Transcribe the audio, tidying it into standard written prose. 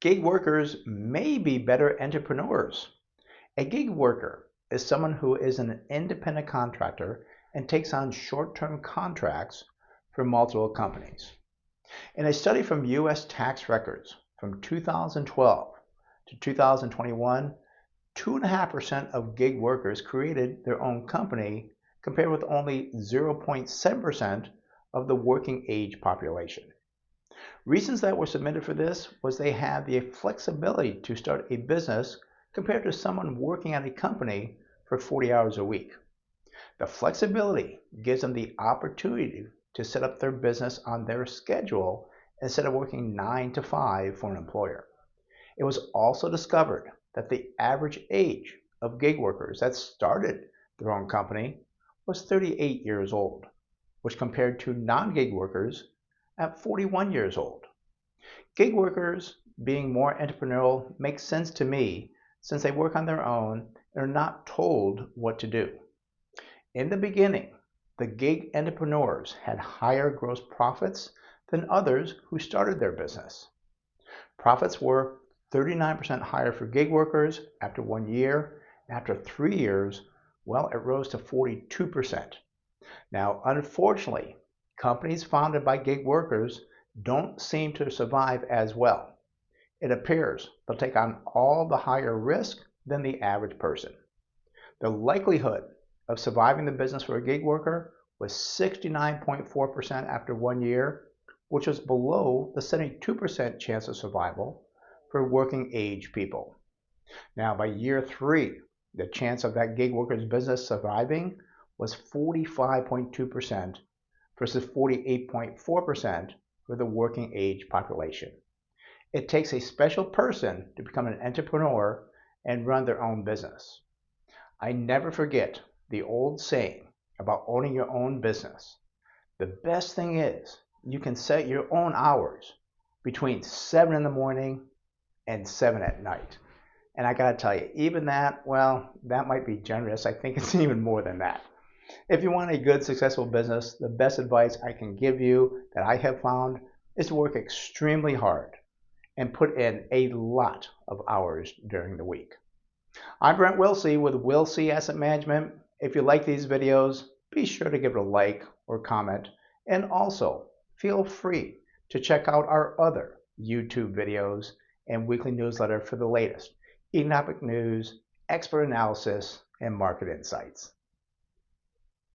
Gig workers may be better entrepreneurs. A gig worker is someone who is an independent contractor and takes on short-term contracts for multiple companies. In a study from U.S. tax records from 2012 to 2021, 2.5% of gig workers created their own company compared with only 0.7% of the working age population. Reasons that were submitted for this was they had the flexibility to start a business compared to someone working at a company for 40 hours a week. The flexibility gives them the opportunity to set up their business on their schedule instead of working 9 to 5 for an employer. It was also discovered that the average age of gig workers that started their own company was 38 years old, which compared to non-gig workers at 41 years old. Gig workers being more entrepreneurial makes sense to me since they work on their own and are not told what to do. In the beginning, the gig entrepreneurs had higher gross profits than others who started their business. Profits were 39% higher for gig workers after 1 year. After 3 years, well, it rose to 42%. Now, unfortunately, companies founded by gig workers don't seem to survive as well. It appears they'll take on all the higher risk than the average person. The likelihood of surviving the business for a gig worker was 69.4% after 1 year, which was below the 72% chance of survival for working age people. Now, by year 3, the chance of that gig worker's business surviving was 45.2% versus 48.4% for the working age population. It takes a special person to become an entrepreneur and run their own business. I never forget the old saying about owning your own business. The best thing is you can set your own hours between 7 in the morning and 7 at night. And I gotta tell you, even that, well, that might be generous. I think it's even more than that. If you want a good, successful business, the best advice I can give you that I have found is to work extremely hard and put in a lot of hours during the week. I'm Brent Wilsey with Wilsey Asset Management. If you like these videos, be sure to give it a like or comment, and also feel free to check out our other YouTube videos and weekly newsletter for the latest economic news, expert analysis, and market insights.